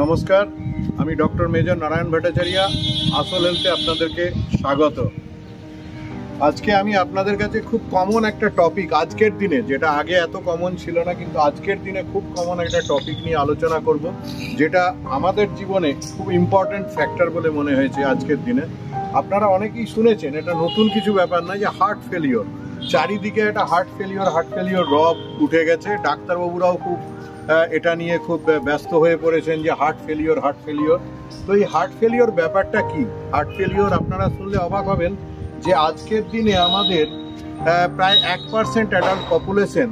নমস্কার, আমি doctor major Narayan Bhattacharya, আসল হেলথে আপনাদেরকে স্বাগত। আজকে আমি আপনাদের কাছে খুব কমন একটা টপিক, আজকের দিনে, যেটা আগে এত কমন ছিল না, কিন্তু আজকের দিনে খুব কমন একটা টপিক নিয়ে আলোচনা করব, যেটা আমাদের জীবনে খুব ইম্পর্ট্যান্ট ফ্যাক্টর বলে মনে হয়েছে আজকের দিনে। আপনারা অনেকেই শুনেছেন, এটা নতুন কিছু ব্যাপার নয়, যে হার্ট ফেলিওর, চারিদিকে একটা হার্ট ফেলিওর রব উঠে গেছে। ডাক্তারবাবুরাও খুব এটা নিয়ে খুব ব্যস্ত হয়ে পড়েছেন যে হার্ট ফেলিওর। তো এই হার্ট ফেলিওর ব্যাপারটা কি? হার্ট ফেলিওর আপনারা শুনলে অবাক হবেন যে আজকের দিনে আমাদের প্রায় 1% অ্যাডাল্ট পপুলেশন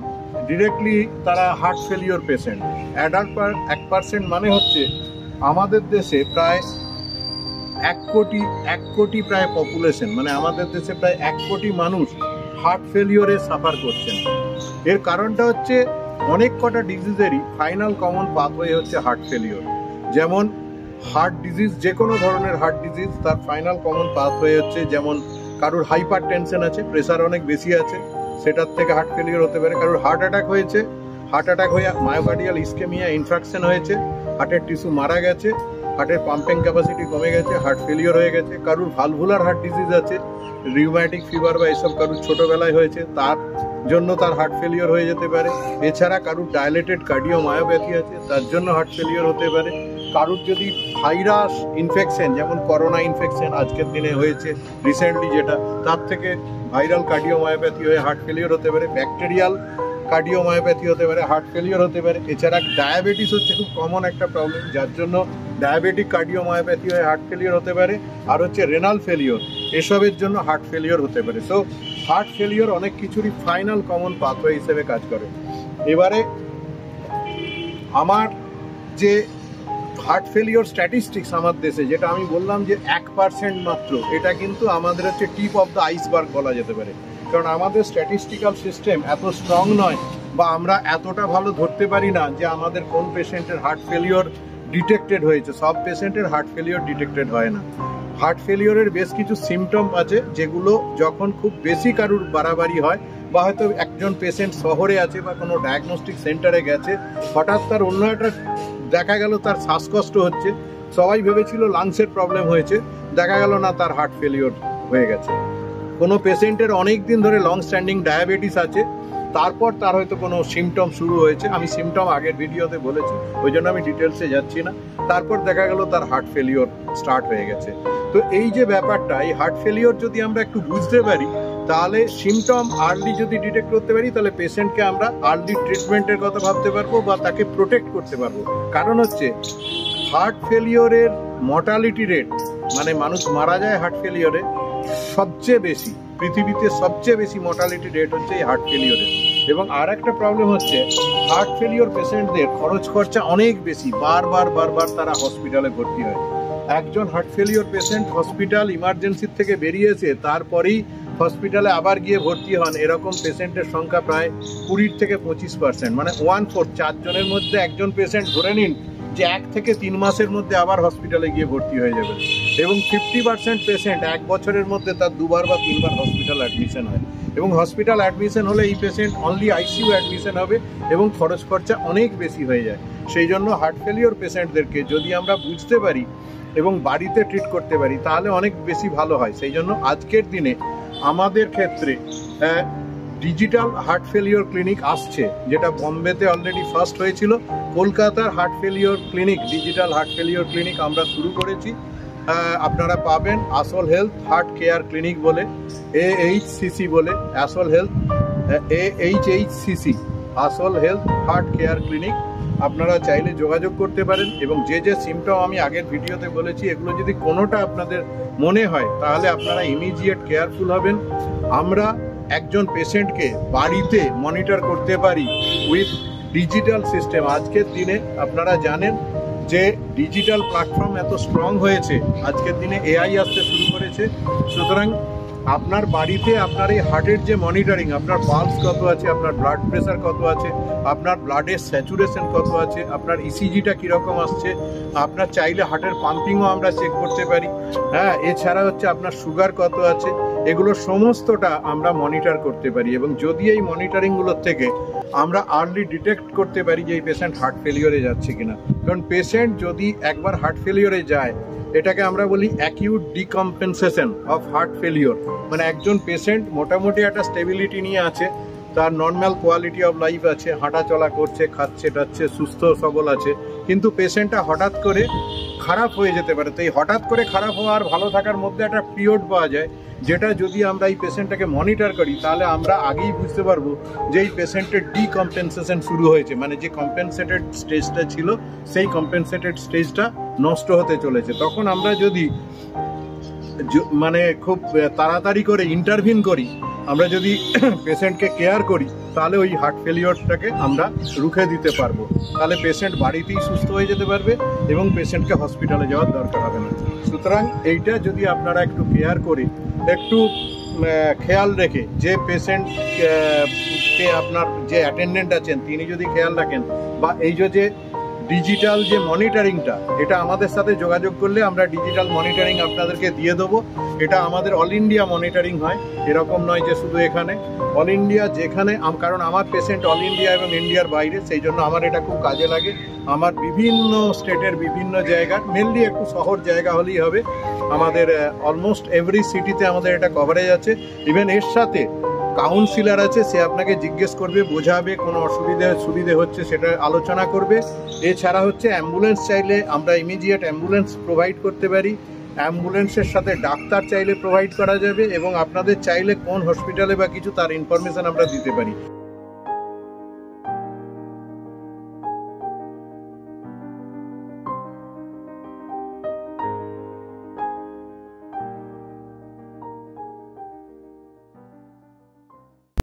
ডিরেক্টলি তারা হার্ট ফেলিওর পেশেন্ট। অ্যাডাল্ট 1% মানে হচ্ছে আমাদের দেশে প্রায় 1 কোটি প্রায় পপুলেশন, মানে আমাদের দেশে প্রায় 1 কোটি মানুষ হার্ট ফেলিওরে সাফার করছেন। এর কারণটা হচ্ছে অনেক কটা ডিজিজেরই ফাইনাল কমন পাথওয়ে হচ্ছে হার্ট ফেলিওর। যেমন হার্ট ডিজিজ, যে কোনো ধরনের হার্ট ডিজিজ, তার ফাইনাল কমন পাথওয়ে হচ্ছে, যেমন কারোর হাইপার টেনশন আছে, প্রেসার অনেক বেশি আছে, সেটার থেকে হার্ট ফেলিওর হতে পারে। কারোর হার্ট অ্যাটাক হয়েছে, হার্ট অ্যাটাক হয়ে মায়োকার্ডিয়াল ইসকেমিয়া ইনফ্রাকশন হয়েছে, হার্টের টিস্যু মারা গেছে, হার্টের পাম্পিং ক্যাপাসিটি কমে গেছে, হার্ট ফেলিওর হয়ে গেছে। কারোর ভালভুলার হার্ট ডিজিজ আছে, রিউম্যাটিক ফিভার বা এসব কারোর ছোটোবেলায় হয়েছে, তার জন্য তার হার্ট ফেলিওর হয়ে যেতে পারে। এছাড়া কারোর ডায়ালেটেড কার্ডিওমায়োপ্যাথি আছে, তার জন্য হার্ট ফেলিওর হতে পারে। কারোর যদি ভাইরাস ইনফেকশন, যেমন করোনা ইনফেকশন আজকের দিনে হয়েছে রিসেন্টলি, যেটা, তার থেকে ভাইরাল কার্ডিওমায়োপ্যাথি হয়ে হার্ট ফেলিওর হতে পারে। ব্যাকটেরিয়াল কার্ডিওমায়োপ্যাথি হতে পারে, হার্ট ফেলিওর হতে পারে। এছাড়া ডায়াবেটিস হচ্ছে খুব কমন একটা প্রবলেম, যার জন্য ডায়াবেটিক কার্ডিওমায়োপ্যাথি হয়ে হার্ট ফেলিওর হতে পারে। আর হচ্ছে রেনাল ফেলিওর, এসবের জন্য হার্ট ফেলিওর হতে পারে। সো হার্ট ফেলিওর অনেক কিছুরই ফাইনাল কমন পাথওয়ে হিসেবে কাজ করে। এবারে আমার যে হার্ট ফেলিওর স্ট্যাটিস্টিক্স আমার দেশে, যেটা আমি বললাম যে 1% মাত্র, এটা কিন্তু আমাদের হচ্ছে টিপ অফ দ্য আইসবার্গ বলা যেতে পারে। কারণ আমাদের স্ট্যাটিস্টিক্যাল সিস্টেম এত স্ট্রং নয়, বা আমরা এতটা ভালো ধরতে পারি না যে আমাদের কোন পেশেন্টের হার্ট ফেলিওর ডিটেক্টেড হয়েছে। সব পেশেন্টের হার্ট ফেলিওর ডিটেক্টেড হয় না। হার্ট ফেলিওরের বেশ কিছু সিমটম আছে, যেগুলো যখন খুব বেশি কারুর বাড়াবাড়ি হয়, বা হয়তো একজন পেশেন্ট শহরে আছে বা কোনো ডায়াগনস্টিক সেন্টারে গেছে, হঠাৎ তার অন্য একটা দেখা গেল তার শ্বাসকষ্ট হচ্ছে, সবাই ভেবেছিল লাংসের প্রবলেম হয়েছে, দেখা গেল না, তার হার্ট ফেলিওর হয়ে গেছে। কোনো পেশেন্টের অনেক দিন ধরে লং স্ট্যান্ডিং ডায়াবেটিস আছে, তারপর তার হয়তো কোনো সিমটম শুরু হয়েছে, আমি সিমটম আগের ভিডিওতে বলেছি, ওই জন্য আমি ডিটেলসে যাচ্ছি না। তারপর দেখা গেল তার হার্ট ফেলিওর স্টার্ট হয়ে গেছে। তো এই যে ব্যাপারটা, এই হার্ট ফেলিওর যদি আমরা একটু বুঝতে পারি, তাহলে সিমটম আর্লি যদি ডিটেক্ট করতে পারি, তাহলে পেশেন্টকে আমরা আর্লি ট্রিটমেন্টের কথা ভাবতে পারবো, বা তাকে প্রোটেক্ট করতে পারবো। কারণ হচ্ছে হার্ট ফেলিওরের মর্টালিটি রেট, মানে মানুষ মারা যায় হার্ট ফেলিওরে, সবচেয়ে বেশি, পৃথিবীতে সবচেয়ে বেশি মর্টালিটি রেট হচ্ছে এই হার্ট ফেলিওরের। এবং আর একটা প্রবলেম হচ্ছে, হার্ট ফেলিওর পেশেন্টদের খরচ খরচা অনেক বেশি, বারবার তারা হসপিটালে ভর্তি হয়। একজন হার্ট ফেলিওর পেশেন্ট হসপিটাল ইমার্জেন্সির থেকে বেরিয়েছে, তারপরেই হসপিটালে আবার গিয়ে ভর্তি হন, এরকম পেশেন্টের সংখ্যা প্রায় 20 থেকে 25%, মানে 1/4, 4 জনের মধ্যে একজন পেশেন্ট ধরে নিন যে 1 থেকে 3 মাসের মধ্যে আবার হসপিটালে গিয়ে ভর্তি হয়ে যাবে। এবং 50% পেশেন্ট 1 বছরের মধ্যে তার 2বার বা 3বার হসপিটাল অ্যাডমিশন হয়। এবং হসপিটাল অ্যাডমিশন হলে এই পেশেন্ট অনলি আইসিইউ অ্যাডমিশন হবে, এবং খরচ খরচা অনেক বেশি হয়ে যায়। সেই জন্য হার্ট ফেলিওর পেশেন্টদেরকে যদি আমরা বুঝতে পারি এবং বাড়িতে ট্রিট করতে পারি, তাহলে অনেক বেশি ভালো হয়। সেই জন্য আজকের দিনে আমাদের ক্ষেত্রে ডিজিটাল হার্ট ফেলিওর ক্লিনিক আসছে, যেটা বম্বেতে অলরেডি ফার্স্ট হয়েছিল। কলকাতার heart failure clinic, digital heart failure clinic আমরা শুরু করেছি। আপনারা পাবেন আসল হেলথ হার্ট কেয়ার ক্লিনিক বলে, AHCC বলে, আসল হেলথ AHCC, আসল হেলথ হার্ট কেয়ার ক্লিনিক। আপনারা চাইলে যোগাযোগ করতে পারেন। এবং যে সিমটম আমি আগের ভিডিওতে বলেছি, এগুলো যদি কোনোটা আপনাদের মনে হয়, তাহলে আপনারা ইমিডিয়েট কেয়ারফুল হবেন। আমরা একজন পেশেন্টকে বাড়িতে মনিটর করতে পারি উইথ ডিজিটাল সিস্টেম। আজকের দিনে আপনারা জানেন যে ডিজিটাল প্ল্যাটফর্ম এত স্ট্রং হয়েছে, আজকের দিনে AI আসতে শুরু করেছে। সুতরাং আপনার বাড়িতে আপনার এই হার্টের যে মনিটরিং, আপনার পালস কত আছে, আপনার ব্লাড প্রেশার কত আছে, আপনার ব্লাডের স্যাচুরেশন কত আছে, আপনার ইসিজিটা কীরকম আসছে, আপনার চাইলে হার্টের পাম্পিংও আমরা চেক করতে পারি। হ্যাঁ, এছাড়া হচ্ছে আপনার সুগার কত আছে, এগুলো সমস্তটা আমরা মনিটর করতে পারি। এবং যদি এই মনিটরিংগুলোর থেকে আমরা আর্লি ডিটেক্ট করতে পারি যে এই পেশেন্ট হার্ট ফেলিওরে যাচ্ছে কিনা, কারণ পেশেন্ট যদি একবার হার্ট ফেলিওরে যায়, এটাকে আমরা বলি acute decompensation of heart failure. মানে একজন পেশেন্ট মোটামুটি একটা স্টেবিলিটি নিয়ে আছে, তার নর্মাল কোয়ালিটি অফ লাইফ আছে, হাঁটা চলা করছে, খাচ্ছে টাচ্ছে, সুস্থ সবল আছে, কিন্তু পেশেন্টটা হঠাৎ করে খারাপ হয়ে যেতে পারে। তো এই হঠাৎ করে খারাপ হওয়া আর ভালো থাকার মধ্যে একটা পিরিয়ড পাওয়া যায়, যেটা যদি আমরা এই পেশেন্টটাকে মনিটর করি তাহলে আমরা আগেই বুঝতে পারবো যে এই পেশেন্টের ডিকম্পেনসেশন শুরু হয়েছে, মানে যে কম্পেনসেটেড স্টেজটা ছিল সেই কম্পেনসেটেড স্টেজটা নষ্ট হতে চলেছে। তখন আমরা যদি মানে খুব তাড়াতাড়ি করে ইন্টারভিন করি, আমরা যদি পেশেন্টকে কেয়ার করি, তাহলে ওই হার্ট ফেলিওরটাকে আমরা রুখে দিতে পারবো। তাহলে পেশেন্ট বাড়িতেই সুস্থ হয়ে যেতে পারবে এবং পেশেন্টকে হসপিটালে যাওয়ার দরকার হবে না। সুতরাং এইটা যদি আপনারা একটু কেয়ার করে, একটু খেয়াল রেখে, যে পেশেন্টকে আপনার যে অ্যাটেন্ডেন্ট আছেন তিনি যদি খেয়াল রাখেন, বা এই যে ডিজিটাল যে মনিটরিংটা, এটা আমাদের সাথে যোগাযোগ করলে আমরা ডিজিটাল মনিটরিং আপনাদেরকে দিয়ে দেবো। এটা আমাদের অল ইন্ডিয়া মনিটরিং হয়, এরকম নয় যে শুধু এখানে, অল ইন্ডিয়া যেখানে, কারণ আমার পেশেন্ট অল ইন্ডিয়া এবং ইন্ডিয়ার বাইরে, সেই জন্য আমার এটা খুব কাজে লাগে। আমার বিভিন্ন স্টেটের বিভিন্ন জায়গা, মেনলি একটু শহর জায়গা হলেই হবে, আমাদের অলমোস্ট এভরি সিটিতে আমাদের এটা কভারেজ আছে। এর সাথে কাউন্সিলার আছে, সে আপনাকে জিজ্ঞেস করবে, বোঝাবে, কোনো সুবিধে হচ্ছে সেটা আলোচনা করবে। এছাড়া হচ্ছে অ্যাম্বুলেন্স চাইলে আমরা ইমিডিয়েট অ্যাম্বুলেন্স প্রোভাইড করতে পারি, অ্যাম্বুলেন্সের সাথে ডাক্তার চাইলে প্রোভাইড করা যাবে, এবং আপনাদের চাইলে কোন হসপিটালে বা কিছু তার ইনফরমেশন আমরা দিতে পারি।